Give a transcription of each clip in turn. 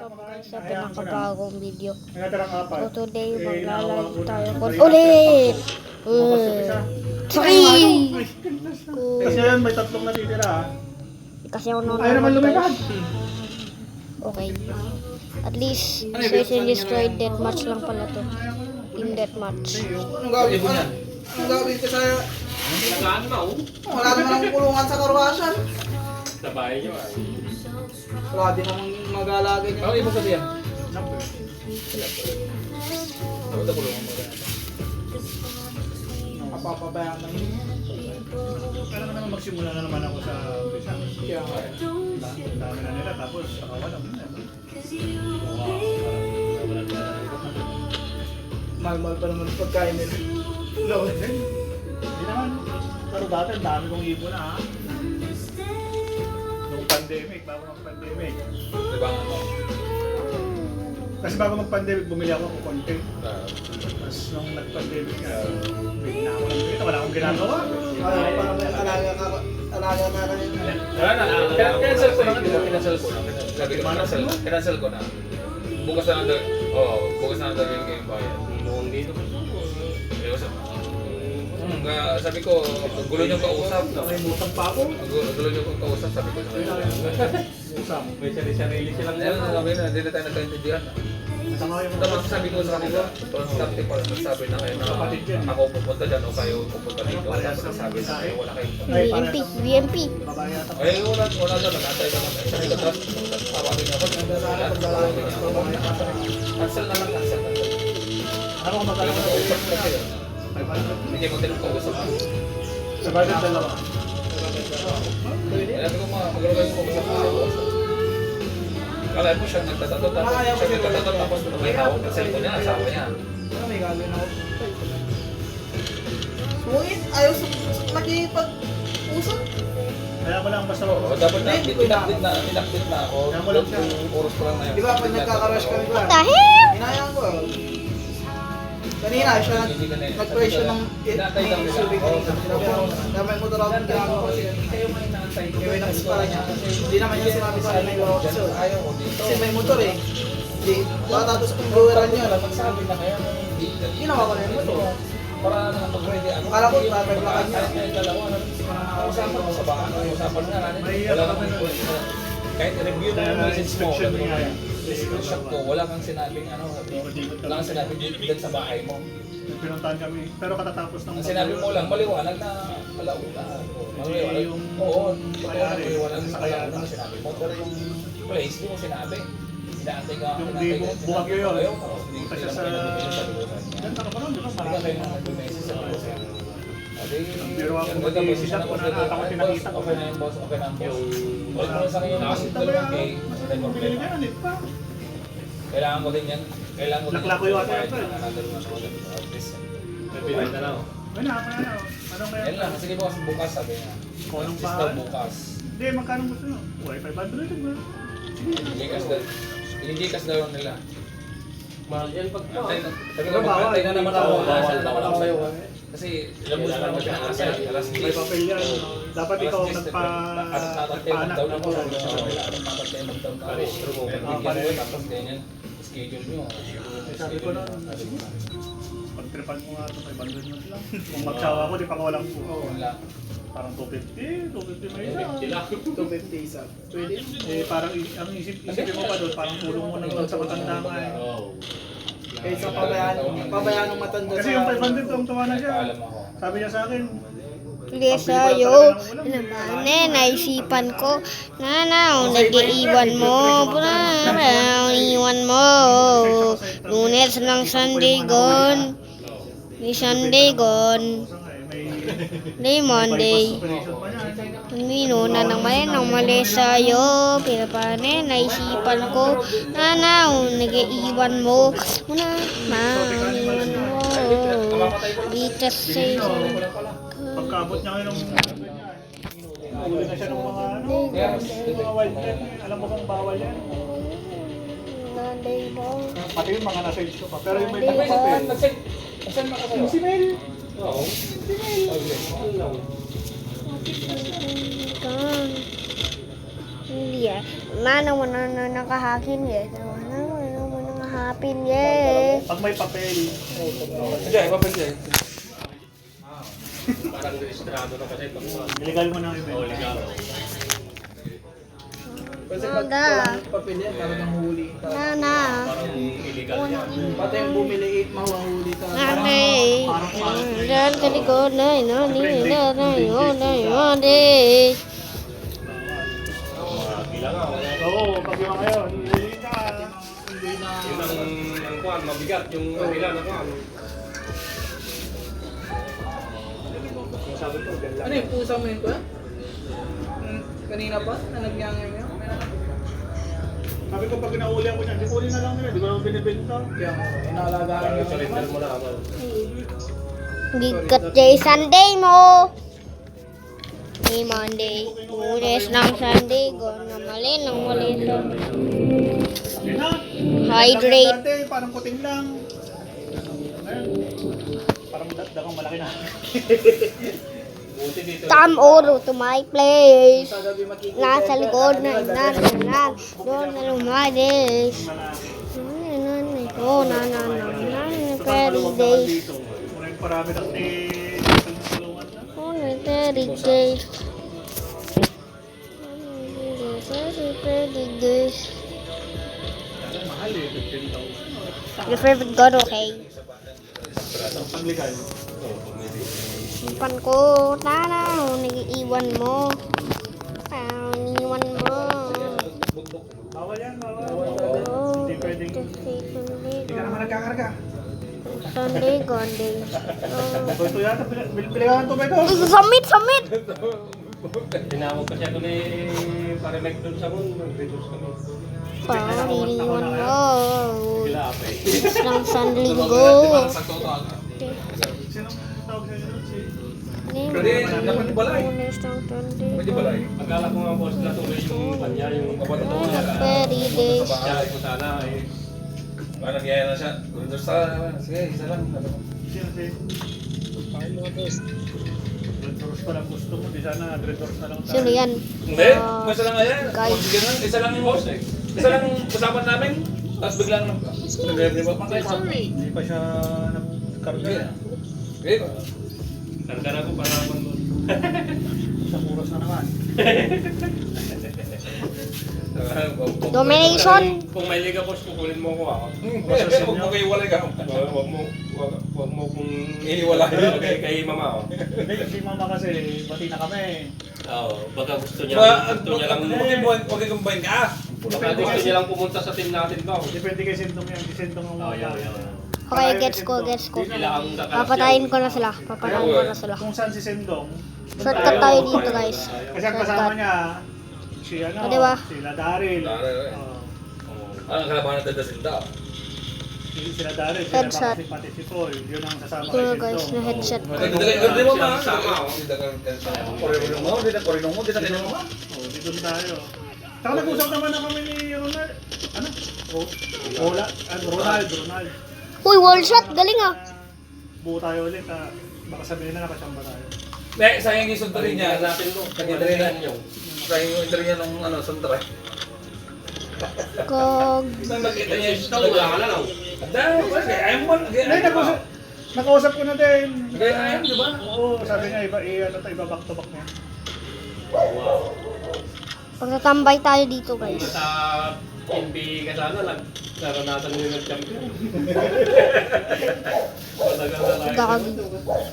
welcome guys sa pinakabagong video. Nagatarang apat. So today Eh, maglalaro nakawa- tayo una. ulit! Bukas yung isa. Sorry! Kasi ngayon may tatlong natitira ha. Kasi ako Ayaw naman lumipad. Okay. At least, search and destroy deathmatch lang pala to. Team deathmatch. Anong gagawin ko niyan? Anong gagawin ko sa'yo? Wala naman akong kulungan sa karwasan. Sabay nyo ah. Wala din namang mag-alagay niya. Ano ibig sabihin? Dapat ako lang mo. Kapapabayaan na yun. Kailangan naman magsimula na naman ako sa umpisa. Kaya nga. Ang dami na nila tapos nakawalan mo na. Mahal-mahal pa naman pagkain nila. Low. Hindi naman. Pero dati ang dami kong ibon na ha. Nung pandemic, bago mag-pandemic. Diba nga mo? Kasi bago mag-pandemic, bumili ako ng konti. Tapos nung nag-pandemic nga, bigla na ako ng kita. Wala akong ginagawa. Ay, parang may alaga ka rin. Wala na. Cancel ko na. Cancel ko na. Sabi ko, cancel ko na. Bukas na lang. Oo, bukas na lang dalhin ko yung bayad. Mukhang dito. Sabi ko, gulo niyo kausap. Nakalimutan pa ako. Gulo niyo kausap, sabi ko sa kanya. Usap. May sarili silang sabi na, hindi na tayo nagkaintindihan. Nasama yung Tapos sabi ko sa kanila, constante pa lang nagsabi na kayo na ako pupunta dyan o kayo pupunta dito. Tapos nagsabi na kayo, wala kayo. VMP, VMP. babae yata. Ay, wala na, nag-antay ka naman. Sa ito, tapos tawagin ako. Cancel na lang, cancel na lang. Ano kung magkano na Kausap ko kasi. Hindi mo tinakausap. sa budget dalawa. Sabi ko, maglalagay mo kausap ko. Kala mo siya nagtatato, tapos may hawak ng cellphone niya, asawa niya. Ano may gagawin ako? Ngunit, ayaw sa makipag-usap. Kaya mo lang basta Oo, dapat na, tinakbit na ako. Kaya mo lang siya. Oras ko lang na yun. Di ba, pag nagkakarush kami ba? What the hell? Hinayang ko. Kanina, siya nag-pray siya ng subig kanina. Damay mo talaga ang ginagawa ko siya. Kayo may inaantay ko. Kaya may nakasipara niya. Hindi naman niya sinabi sa akin yung episode. Ayaw ko dito. Kasi may motor eh. Hindi. Baka tapos kung bloweran niya. Magsabi na kaya hindi. Ginawa ko na yung motor. Para naman mag-ready ako. Akala ko, tataglakan niya. Kahit dalawa, usapan mo sa baka. Usapan nga natin. May Wala ano kang kami kahit review mo yung message mo. inspection nga yan. Screenshot ko, wala kang sinabing ano. Wala kang sinabing dito sa bahay mo. Pinuntahan kami. Pero katatapos ng Ang sinabi mo lang, maliwanag na alauna. Maliwanag. Yung- Oo, Kaya- maliwanag sa kaya- alauna na sinabi mo. Pero yung place, di mo sinabi. Inaantay ka. Yung di mo buwag yun. Ayaw, Punta siya sa... Ganda ka pa nun, di ba? Hindi ka kayo na nag-message sa boss. Biro ako mag-iisip ko na natakot pinakita ko. Okay na yung boss, okay na yung boss. Ulit mo sa kanya, kasi dalawang day, kasi may Pili problema. niya, anit pa. Kailangan mo din yan. Kailangan mo din Nakla ko yung ate, bayad ate. ng another one order. Please. May na lang. May na. Anong kaya? Yan lang, sige boss, bukas sabi niya. Kung anong Please daw pangalan? bukas. Hindi, magkano gusto nyo? Uy, 500 ba? Iligikas daw nila. Mahal yan pag Sabi ko, mag-antay na naman ako. Asal naman ako sa'yo. Kasi ilang bulan na naman pinakasal. Alas 10. May papel yan. Dapat ikaw ang nagpa-anak down na ako. mo. Natatay mag-down ka. Bigyan mo tapos ganyan. Schedule nyo. Sabi ko na, pagtripan mo nga ito, 500 mo lang. Kung magsawa ko, di pa ko walang Wala. parang 250 may isa. 250 isa. Pwede. Eh, parang isipin mo pa doon, parang tulong mo na doon sa matanda nga eh. Kaysa pabayaan ng matanda Kasi yung 500 ang tawa na siya. Alam ako. Sabi niya sa akin, Please sa'yo. Naman eh, naisipan ko. Nanaw, nag-iiwan mo. Nanaw, iwan mo. Lunes lang Sunday gone. May Sunday gone. Day Monday. Nino na naman ng mali sa'yo. Pero paano naisipan ko. Nanaw, nag-iiwan mo. Naiwan mo. Bitas sa'yo. pagkaabot niya ngayon ng huli na siya ng mga mga wild pen. Alam mo kung bawal yan. Monday mo. Pati yung mga nasa issue pa. Pero yung may Monday papel. mo. Saan na kayo? Si Mel. Oo. Hindi ah. Mana mo na nakahakin eh. Happy yeah. Pag may papel, Hindi, papel dyan. Parang registrado na kasi pag illegal mo na yung event. legal. Kasi pag Nada. walang papel yan, talagang huli. Nana. Parang illegal yan. Pati yung bumili 8 mahuhuli ka. Nanay. Dan sa likod na inani. Nanay. Nanay. Nanay. Bilang nga, wala. Oo, pag yung ngayon, hindi ka. Yun ang kuhan, mabigat yung kabila na kuhan. Sabi ko, ganun lang. Ano yung pusa mo yun ko? Kanina pa? Na nagyangay mo? Sabi ko, pag pinahuli ako niyan, di huli na lang nila, di ko naman binibenta. Kaya mo, inalagaan Parang yung surrender mo na ako. Gigat day Sunday mo. Hey Monday. Lunes ng Sunday. Go na mali ng mali sa Yun na. hydrate. Dati, parang puting lang. Ngayon, parang dakang malaki na. Buti dito. Come over to my place. sa gabi makikita. Nasa likod na inanan. Doon na lumadis. Malaki. Oh, na. Parang 30 maluwag naman days. dito. Muna yung parami ng tulungan na. Oh, 30 days. 30 days. Ang mahal eh, 15,000. Your favorite god, okay? Ang panglegal. Simpan ko. Tana, nag-iiwan mo. Iniwan mo. Bawal yan, bawal. Oh, Hindi pwedeng, hindi ka naman nagkakarga. Sunday, Monday. Oh. Ito yata, pilihan to ba ito? Submit! Tinawag kasi ako ni para doon sa mun, nag-reduce kami. Pariniwan mo. Sila apa eh. Isang sanlinggo. Sinong tawag sa inyo? Pwede, dapat balay. Lunes ng Sunday. Pwede balay. Akala ko nga boss natuloy yung kanya, yung kapatid ko. Very days. Kaya ko sana eh. Parang nagyaya na siya. Doon sa, sige, isa lang. Sino si? Red Doors pa lang gusto mo, di sana Red Doors na lang tayo. Sino yan? Hindi, isa lang nga yan. Guys. Sige lang, isa lang yung host eh. Isa lang usapan namin. Tapos biglang nag-rev pa kayo. Hindi pa siya nagkarga. Okay. Karga na ko para naman doon. Isang oras na naman. Domination. Kung may liga boss, kukunin mo ko ako. Huwag mo kayo walay ka. Huwag mo kung Iiwalay. kay mama. Oh. Hindi, si mama kasi, bati na kami. Oo, baka gusto niya lang Huwag kayong combine ka. baka gusto niya lang pumunta sa team natin ba? Depende kay Sintong yan, si Sintong ang Okay, gets ko. Sila ang Papatayin ko na sila. Kung saan si Sintong, Shortcut tayo dito, guys. kasi ang kasama Shortcut. niya, si ano, O, diba? sila Daryl. Daryl, eh. Oo. Ang kalabahan natin na sila. Sila Daryl, sila Headshot. Bakasi, pati si Paul. Yun ang sasama Ito kay na, guys, na Sintong. headshot ko. Hindi mo ma. Sama, oh. Hindi na korino mo. Hindi na ma. Oo, dito tayo. Saka nag-usap naman na kami ni Ronald. Ano? Ronald. Uy, wall shot. Galing ah. Buo tayo ulit ha. Baka sabihin na nakasamba tayo. Sayang yung sunturin niya. Natin mo. Nag-interview na niyo. Sayang yung interview niya nung sunturin. Kog. Isang nakita niya yung Wala ka na lang. Ayaw mo. Hindi, nakausap ko na din. Ayaw, di ba? Oo, sabi niya, iba back to back niya. Wow. Pagtatambay tayo dito, guys. Sa NBA ka sana, naranasan mo yung champion. Matagal na tayo. Gagi.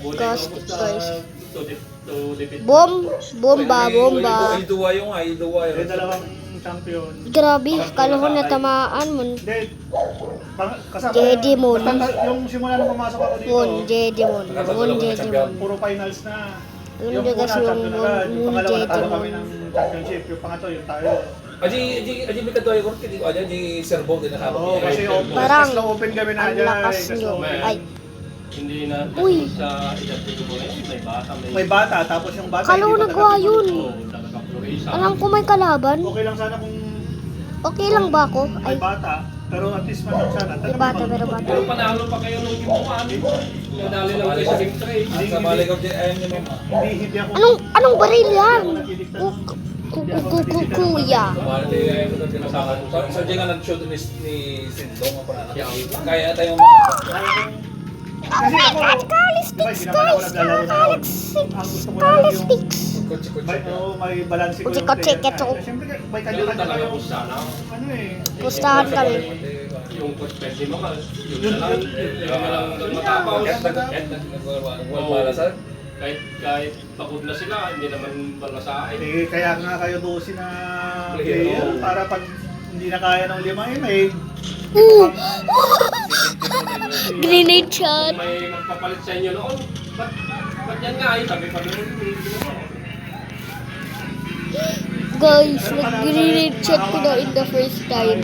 Buti Ghost, ko sa guys. to defeat. Bomba. Iduwa yung Yung dalawang champion. Grabe, kala ko natamaan mo. Hindi, kasama Jedimon. yung simula nung pumasok ako dito, Won Jedimon. puro finals na. Alam Yung niyo una, kasi yung champion agad. Yung Won pangalawa, natalo Jedimon. kami ng championship. Yung pangatlo, yung tayo. Aji may katuloy ko kiti aja di servo din nakaba. Oo, kasi Parang mas na open kami na ang dyan. lakas nyo. Ay, Hindi na Uy. sa edad ko na yun, may bata, May bata, tapos yung bata, kala ko hindi pa nagawa taga- yun. Nakaka-flourish. Alam ko may kalaban. Okay lang sana kung Okay lang ba ako? may Ay, bata, pero at least man lang sana. may bata pero bata. Pero panalo pa kayo nung game 1. Nadali lang kayo sa game 3. Sa balik ko di ayun yung Hindi ako. Anong baril yan? Hindi ako nagdidikta ng- Kuya. Sa dyan nga nag-shoot ni Sindong ako na kaya tayong mga Kasi ako, di ba, hindi naman ako naglalaro na noon. Ang gusto ko na lang yung kutsi-kutsi. may balance ko yung Kutsi-kutsi, player. ketso. Siyempre, may Meron kanya-kanya talaga kayo. po sana. Ano eh. Pustahan kami. Yung pwede mo ka. Yun na lang. Yun na lang matapaw. Kahit pagod na sila, hindi naman balasain. Eh, kaya nga kayo 12 na player para pag hindi na kaya ng 5 eh, may Grenade shot. Kung may magpapalit sa inyo noon, ba't yan nga eh? Sabi pa doon, Guys, nag-grenade shot ko na in the first time.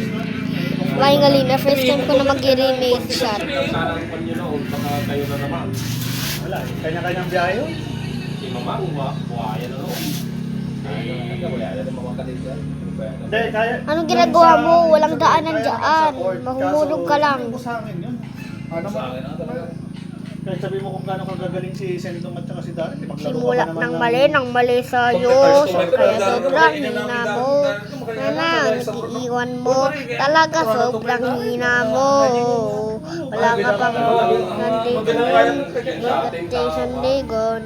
Finally, na first time ko na mag-grenade shot. sarang pa nyo noon, baka kayo na naman. wala eh. Kanya-kanyang biyahe yun. Si Mama, buhaya na noon. Hindi, kaya... Anong ginagawa mo? Walang daanan Kaya dyan. support. Mahumulog ka Kaso, lang. hindi mo sa akin yun. Ano mo? Kahit sabi mo kung gaano kagagaling si Sendong at saka si Darren, di maglaro Simula ka pa ng naman mali, ng mali sa'yo. Kaya sobrang hina mo. Nana, iiwan mo. Talaga sobrang hina mo. Wala ka pang nandito. Jason Dagon.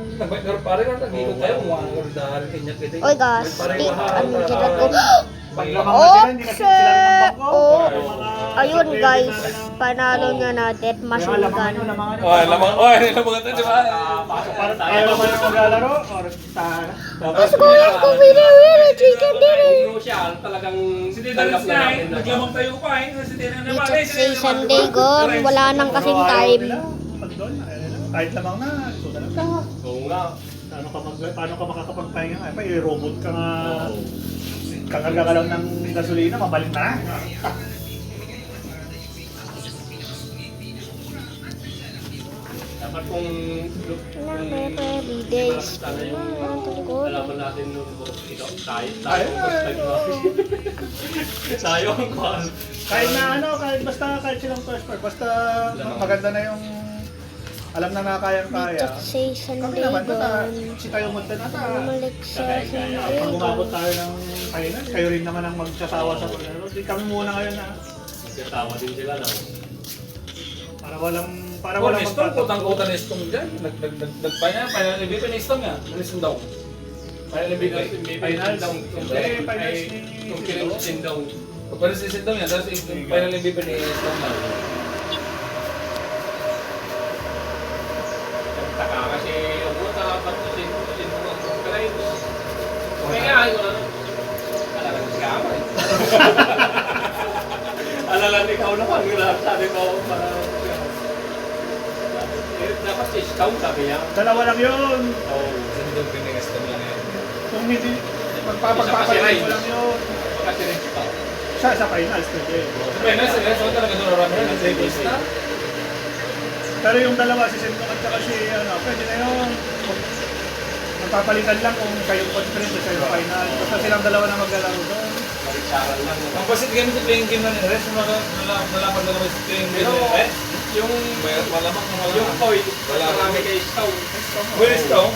Oy guys, ano ginagawa? Paglamang na sila, hindi kasi sila ng bangko. Oh. Yung mga- Ayun guys, panalo niya na death machine gun. Parang tayo naman yung maglalaro, or tara. Mas mga ko winner chicken dinner. Crucial, talagang Si Tidalas nga eh, naglamang tayo pa eh. Si Tidalas na Dito sa Sunday gon, wala nang kasing time. Pag doon, kahit lamang na, so talaga. Oo nga. Paano ka makakapagpahinga nga? Pa, robot ka nga. Kakarga ka lang ng gasolina, mabalik na. Dapat kung Every days. sana yung alaman natin nung ito, tayo ang kwan. Kahit na ano, kahit silang first part, basta maganda na yung alam na kayang-kaya. Dito sa Kami Sunday naman, gon. si tayo magtanata. Bumalik sa Sunday Pag umabot gon. tayo ng final, kayo rin naman ang magsasawa sa paglaro. Di kami muna ngayon na. Nagkatawa din sila na. Para walang Nestong, putang-puta Nestong dyan. Final MVP Nestong nga. Nestong daw. Final MVP. Finals. Finals Finals ni kung kinusin daw. Pagpala si Nestong yan, tapos final MVP ni Nestong nga. Taka kasi yung puta, ba't kusin mo ang kalayin. Kaya nga, yun ano. Alalang si Kama eh. Alalang ikaw naman, sabi ko para... Dapat si Scout sabi niya. Dalawa lang yun. Oo. Nestong ni Nestong lang yan. Kung hindi, magpapagpapalit mo lang yun. Kasi rin Scout. Sa finals, pwede. Finals, Nestong talaga doon naramdaman ng Zebista. Pero yung dalawa, si Sendong at saka si ano, pwede na yun. Magpapalitan lang kung kayong conference sa yung final. Basta silang dalawa na maglalaro doon. Maritsaran lang. Ang pasit game sa playing game na ni Res, nalaman na naman sa playing game Pero, na Res. yung Malamang na yung malamang. point, Wala. marami kay Scout. Well, Nestong.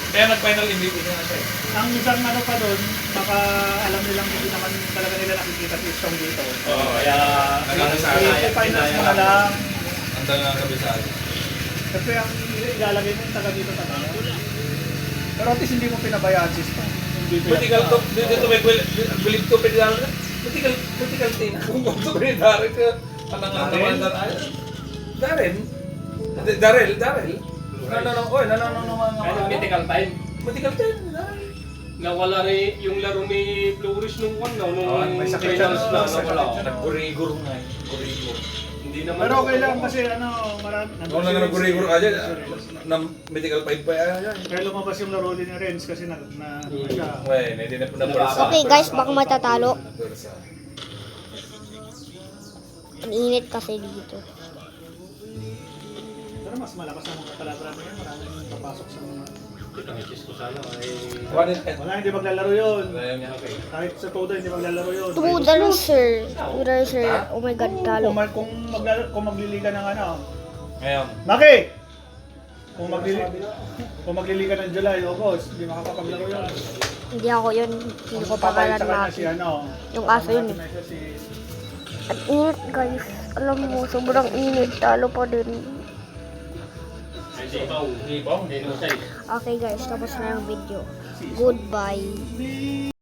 Kaya nag-final MVP na siya eh. Ang isang ano pa doon, baka alam nilang hindi naman talaga nila nakikita si Stone dito. Oo, kaya Sa finals mo na lang. ang dala ng kabisado. Kasi ang ilalagay mo yung taga dito taga. Pero at least hindi mo pinabayaan si Stone. Hindi Vertical to, dito may believe to pwede lang. Vertical tin. Kung gusto ko rin Darren ka. Anang naman Darren. Darren. Nananong naman Kaya ng mythical time. Vertical tin. Nawala rin yung laro ni Flores nung one na, nung may sakit finals siya, na may sakit nawala. siya. Nag-gurigor nga eh. Gurigor. Hindi naman. Pero okay lang kasi ano, marami. Kung lang nag-gurigor ka dyan, na medical 5 pa yan. Kaya lumabas yung laro din ni Renz kasi na siya. Well, hindi na po na Okay guys, baka matatalo. Ang init kasi dito. Pero mas malakas ang mga kalabra niya. Maraming papasok sa mga... Pangikis ko sana ay... Wala, hindi maglalaro yun. Okay. Kahit sa Todo, hindi maglalaro yun. Tudor sir. Oh my god, talo. Kung magliliga ng ano. Ngayon. Maki! Kung maglili ka ng July, August, hindi makakapaglaro yun. Hindi ako yun. Hindi ko Papalit pangalan sa kanya si Maki. ano. Yung aso yun eh. Si At init guys. Alam mo, sobrang init. Talo pa din. Hindi pa uhibaw, hindi naman siya. Okay guys, tapos na yung video. Goodbye.